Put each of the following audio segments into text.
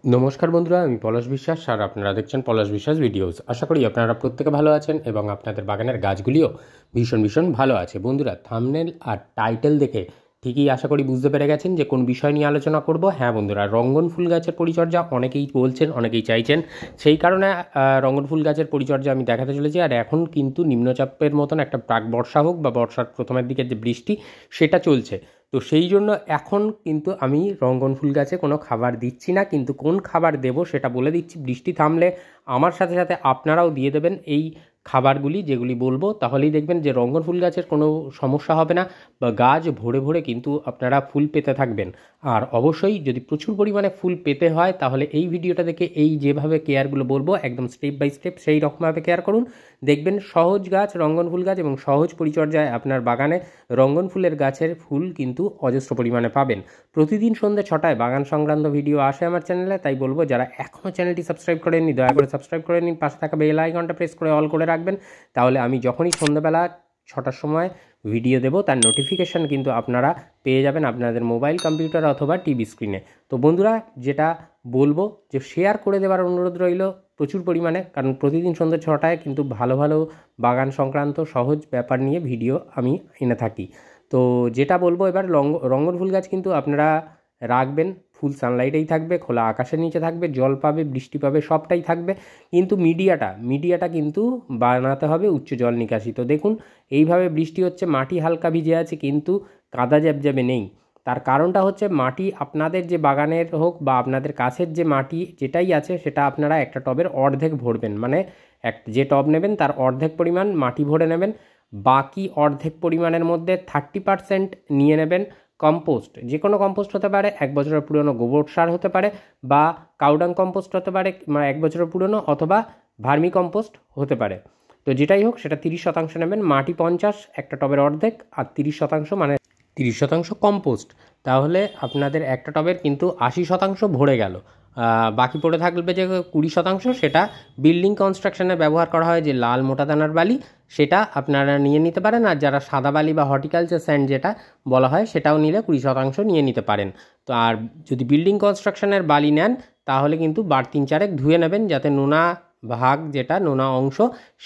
নমস্কার বন্ধুরা, আমি পলাশ বিশ্বাস আর আপনারা দেখছেন পলাশ বিশ্বাস ভিডিওস। আশা করি আপনারা প্রত্যেকে ভালো আছেন এবং আপনাদের বাগানের গাছগুলিও ভীষণ ভালো আছে। বন্ধুরা, থাম্বনেল আর টাইটেল দেখে ঠিকই আশা করি বুঝতে পেরে গেছেন যে কোন বিষয় নিয়ে আলোচনা করব। হ্যাঁ বন্ধুরা, রঙ্গন ফুল গাছের পরিচর্যা অনেকেই বলছেন, অনেকেই চাইছেন, সেই কারণে রঙ্গন ফুল গাছের পরিচর্যা আমি দেখাতে চলেছি। আর এখন কিন্তু নিম্নচাপের মতন একটা প্রাক বর্ষা হোক বা বর্ষার প্রথমের দিকে যে বৃষ্টি সেটা চলছে, তো সেই জন্য এখন কিন্তু আমি রঙ্গন ফুল গাছে কোনো খাবার দিচ্ছি না, কিন্তু কোন খাবার দেব সেটা বলে দিচ্ছি। বৃষ্টি থামলে আমার সাথে সাথে আপনারাও দিয়ে দেবেন এই খাবারগুলি যেগুলি বলবো, তাহলেই দেখবেন যে রঙ্গন ফুল গাছের কোনো সমস্যা হবে না বা গাছ ভরে ভরে কিন্তু আপনারা ফুল পেতে থাকবেন। আর অবশ্যই যদি প্রচুর পরিমাণে ফুল পেতে হয় তাহলে এই ভিডিওটা দেখে এই যেভাবে কেয়ারগুলো বলবো একদম স্টেপ বাই স্টেপ সেই রকমভাবে কেয়ার করুন। দেখবেন সহজ গাছ রঙ্গন ফুল গাছ এবং সহজ পরিচর্যায় আপনার বাগানে রঙ্গন ফুলের গাছের ফুল কিন্তু অজস্র পরিমাণে পাবেন। প্রতিদিন সন্ধ্যে 6টায় বাগান সংক্রান্ত ভিডিও আসে আমার চ্যানেলে, তাই বলবো যারা এখনও চ্যানেলটি সাবস্ক্রাইব করেননি দয়া করে সাবস্ক্রাইব করে নিন, পাশে থাকা বেল আইকনটা প্রেস করে অল করে রাখবেন, তাহলে আমি যখনই সন্ধ্যাবেলা 6টার সময় ভিডিও দেব তার নোটিফিকেশান কিন্তু আপনারা পেয়ে যাবেন আপনাদের মোবাইল, কম্পিউটার অথবা টিভি স্ক্রিনে। তো বন্ধুরা, যেটা বলবো যে শেয়ার করে দেওয়ার অনুরোধ রইল প্রচুর পরিমাণে, কারণ প্রতিদিন সন্ধ্যে 6টায় কিন্তু ভালো ভালো বাগান সংক্রান্ত সহজ ব্যাপার নিয়ে ভিডিও আমি এনে থাকি। তো যেটা বলবো এবার, রঙ্গন ফুল গাছ কিন্তু আপনারা রাখবেন ফুল সানলাইটেই থাকবে, খোলা আকাশের নিচে থাকবে, জল পাবে, বৃষ্টি পাবে, সবটাই থাকবে, কিন্তু মিডিয়াটা কিন্তু বানাতে হবে উচ্চ জল নিকাশি। তো দেখুন এইভাবে বৃষ্টি হচ্ছে, মাটি হালকা ভিজে আছে কিন্তু কাদা জ্যাবজ্যাবে নেই। তার কারণটা হচ্ছে মাটি আপনাদের যে বাগানের হোক বা আপনাদের কাছের যে মাটি যেটাই আছে সেটা আপনারা একটা টবের অর্ধেক ভরবেন, মানে যে টব নেবেন তার অর্ধেক পরিমাণ মাটি ভরে নেবেন, বাকি অর্ধেক পরিমাণের মধ্যে 30% নিয়ে নেবেন কম্পোস্ট। যে কোনো কম্পোস্ট হতে পারে, 1 বছরের পুরনো গোবর সার হতে পারে, বা কাউডাং কম্পোস্ট হতে পারে, মানে 1 বছরের পুরনো, অথবা ভার্মি কম্পোস্ট হতে পারে। তো যেটাই হোক সেটা 30% নেবেন, মাটি 50 একটা টবের অর্ধেক, আর 30% মানে 30% কম্পোস্ট। তাহলে আপনাদের একটা টবের কিন্তু 80% ভরে গেল। বাকি পড়ে থাকবে যে 20%, সেটা বিল্ডিং কনস্ট্রাকশনে ব্যবহার করা হয় যে লাল মোটা দানার বালি, সেটা আপনারা নিয়ে নিতে পারেন। আর যারা সাদা বালি বা হর্টিকালচার স্যান্ড যেটা বলা হয় সেটাও নিলে 20% নিয়ে নিতে পারেন। তো আর যদি বিল্ডিং কনস্ট্রাকশনের বালি নেন তাহলে কিন্তু বার 3-4 ধুয়ে নেবেন, যাতে নোনা ভাগ যেটা নোনা অংশ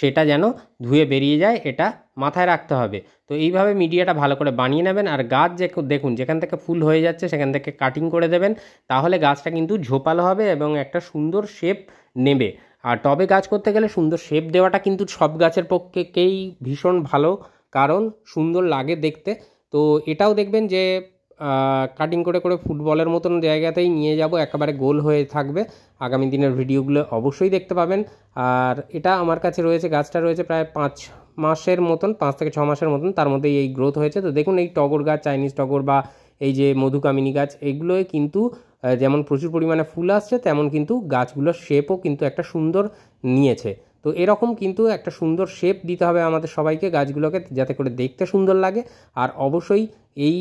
সেটা যেন ধুয়ে বেরিয়ে যায়, এটা মাথায় রাখতে হবে। তো এইভাবে মিডিয়াটা ভালো করে বানিয়ে নেবেন। আর গাছ যে দেখুন যেখান থেকে ফুল হয়ে যাচ্ছে সেখান থেকে কাটিং করে দেবেন, তাহলে গাছটা কিন্তু ঝোপালো হবে এবং একটা সুন্দর শেপ নেবে। আর টবে গাছ করতে গেলে সুন্দর শেপ দেওয়াটা কিন্তু সব গাছের পক্ষেই ভীষণ ভালো, কারণ সুন্দর লাগে দেখতে। তো এটাও দেখবেন যে কাটিং করে করে ফুটবলের মতন জায়গাতেই নিয়ে যাব, একেবারে গোল হয়ে থাকবে। আগামী দিনের ভিডিওগুলো অবশ্যই দেখতে পাবেন। আর এটা আমার কাছে রয়েছে, গাছটা রয়েছে প্রায় 5 মাসের মতন, 5 থেকে 6 মাসের মতন, তার মধ্যেই এই গ্রোথ হয়েছে। তো দেখুন এই টগর গাছ, চাইনিজ টগর বা এই যে মধুকামিনী গাছ, এগুলোয় কিন্তু যেমন প্রচুর পরিমাণে ফুল আসছে, তেমন কিন্তু গাছগুলোর শেপও কিন্তু একটা সুন্দর নিয়েছে। তো এরকম কিন্তু একটা সুন্দর শেপ দিতে হবে আমাদের সবাইকে গাছগুলোকে, যাতে করে দেখতে সুন্দর লাগে। আর অবশ্যই এই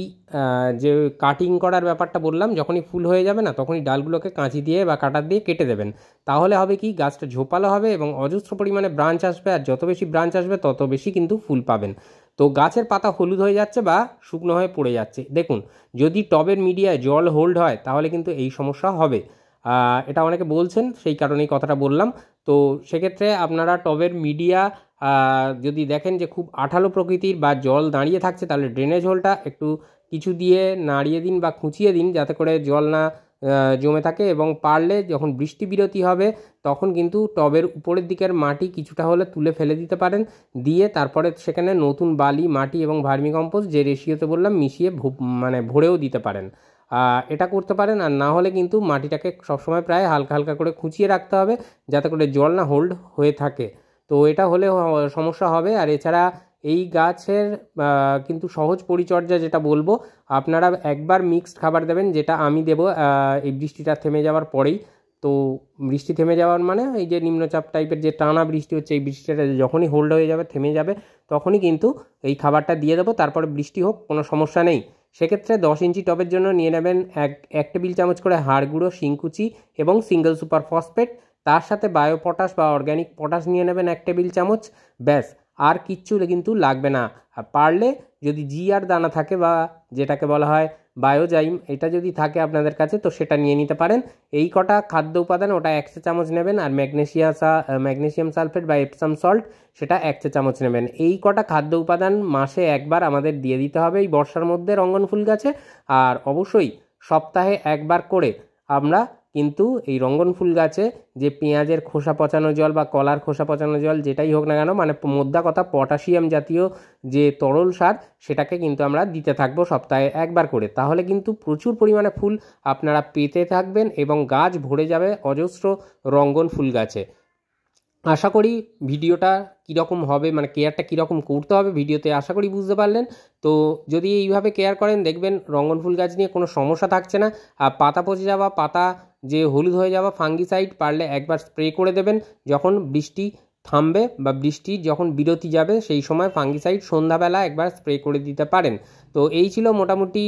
যে কাটিং করার ব্যাপারটা বললাম, যখনই ফুল হয়ে যাবে না তখনই ডালগুলোকে কাঁচি দিয়ে বা কাটার দিয়ে কেটে দেবেন, তাহলে হবে কি গাছটা ঝোপালো হবে এবং অজস্র পরিমাণে ব্রাঞ্চ আসবে। আর যত বেশি ব্রাঞ্চ আসবে তত বেশি কিন্তু ফুল পাবেন। তো গাছের পাতা হলুদ হয়ে যাচ্ছে বা শুকনো হয়ে পড়ে যাচ্ছে, দেখুন যদি টবের মিডিয়ায় জল হোল্ড হয় তাহলে কিন্তু এই সমস্যা হবে। এটা অনেকে বলছেন, সেই কারণেই কথাটা বললাম। তো সেক্ষেত্রে আপনারা টবের মিডিয়া যদি দেখেন যে খুব আঠালো প্রকৃতির বা জল দাঁড়িয়ে থাকছে, তাহলে ড্রেনেজ হোলটা একটু কিছু দিয়ে নাড়িয়ে দিন বা খুঁচিয়ে দিন, যাতে করে জল না জমে থাকে। এবং পারলে যখন বৃষ্টি বিরতি হবে তখন কিন্তু টবের উপরের দিকের মাটি কিছুটা হলে তুলে ফেলে দিতে পারেন, দিয়ে তারপরে সেখানে নতুন বালি, মাটি এবং ভার্মি কম্পোস্ট যে রেশিওতে বললাম মিশিয়ে মানে ভরেও দিতে পারেন। এটা করতে পারেন। আর না হলে কিন্তু মাটিটাকে সবসময় প্রায় হালকা হালকা করে খুঁচিয়ে রাখতে হবে, যাতে করে জল না হোল্ড হয়ে থাকে। তো এটা হলে সমস্যা হবে। আর এছাড়া এই গাছের কিন্তু সহজ পরিচর্যা যেটা বলবো, আপনারা একবার মিক্সড খাবার দেবেন, যেটা আমি দেবো এই বৃষ্টিটা থেমে যাওয়ার পরেই। তো বৃষ্টি থেমে যাওয়ার মানে এই যে নিম্নচাপ টাইপের যে টানা বৃষ্টি হচ্ছে, এই বৃষ্টিটা যখনই হোল্ড হয়ে যাবে, থেমে যাবে, তখনই কিন্তু এই খাবারটা দিয়ে দেবো। তারপরে বৃষ্টি হোক, কোনো সমস্যা নেই। সেক্ষেত্রে 10 ইঞ্চি টবের জন্য নিয়ে নেবেন 1 টেবিল চামচ করে হাড় গুঁড়ো, শিংকুচি এবং সিঙ্গেল সুপার ফসফেট, তার সাথে বায়ো পটাশ বা অর্গ্যানিক পটাশ নিয়ে নেবেন 1 টেবিল চামচ, ব্যাস। আর কিচ্ছু কিন্তু লাগবে না। আর পারলে যদি জিআর দানা থাকে বা যেটাকে বলা হয় বায়োজাইম এটা যদি থাকে আপনাদের কাছে তো সেটা নিয়ে নিতে পারেন। এই কটা খাদ্য উপাদান ওটা 1 চা চামচ নেবেন, আর ম্যাগনেসিয়াম সালফেট বা এপসাম সল্ট সেটা 1 চা চামচ নেবেন। এই কটা খাদ্য উপাদান মাসে একবার আমাদের দিয়ে দিতে হবে এই বর্ষার মধ্যে রঙ্গন ফুল গাছে। আর অবশ্যই সপ্তাহে একবার করে আমরা কিন্তু এই রঙ্গন ফুল গাছে যে পেঁয়াজের খোসা পচানো জল বা কলার খোসা পচানো জল যেটাই হোক না কেন, মানে মোদ্দা কথা পটাশিয়াম জাতীয় যে তরল সার সেটাকে কিন্তু আমরা দিতে থাকবো সপ্তাহে একবার করে। তাহলে কিন্তু প্রচুর পরিমাণে ফুল আপনারা পেতে থাকবেন এবং গাছ ভরে যাবে অজস্র রঙ্গন ফুল গাছে। আশা করি ভিডিওটা কীরকম হবে, মানে কেয়ারটা কীরকম করতে হবে ভিডিওতে আশা করি বুঝতে পারলেন। তো যদি এইভাবে কেয়ার করেন দেখবেন রঙ্গন ফুল গাছ নিয়ে কোনো সমস্যা থাকছে না। আর পাতা পচে যাওয়া, পাতা যে হলুদ হয়ে যাওয়া, ফাঙ্গিসাইড পারলে একবার স্প্রে করে দেবেন যখন বৃষ্টি থামবে বা বৃষ্টির যখন বিরতি যাবে সেই সময় ফাঙ্গিসাইড সন্ধ্যাবেলা একবার স্প্রে করে দিতে পারেন। তো এই ছিল মোটামুটি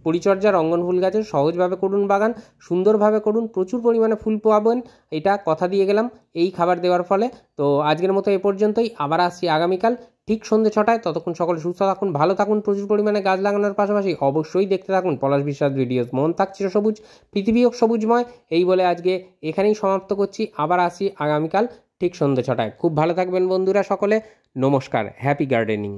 পরিচর্যা রঙ্গন ফুল গাছের। সহজভাবে করুন বাগান, সুন্দরভাবে করুন, প্রচুর পরিমাণে ফুল পাবেন, এটা কথা দিয়ে গেলাম এই খাবার দেওয়ার ফলে। তো আজকের মতো এ পর্যন্তই, আবার আসছি আগামীকাল ঠিক সন্ধ্যে 6টায়। ততক্ষণ সকলে সুস্থ থাকুন, ভালো থাকুন, প্রচুর পরিমাণে গাছ লাগানোর পাশাপাশি অবশ্যই দেখতে থাকুন পলাশ বিশ্বাস ভিডিওস। মন থাক চিরসবুজ, পৃথিবী হোক সবুজময়, এই বলে আজকে এখানেই সমাপ্ত করছি। আবার আসছি আগামীকাল ঠিক সন্ধ্যে 6টায়। খুব ভালো থাকবেন বন্ধুরা সকলে, নমস্কার, হ্যাপি গার্ডেনিং।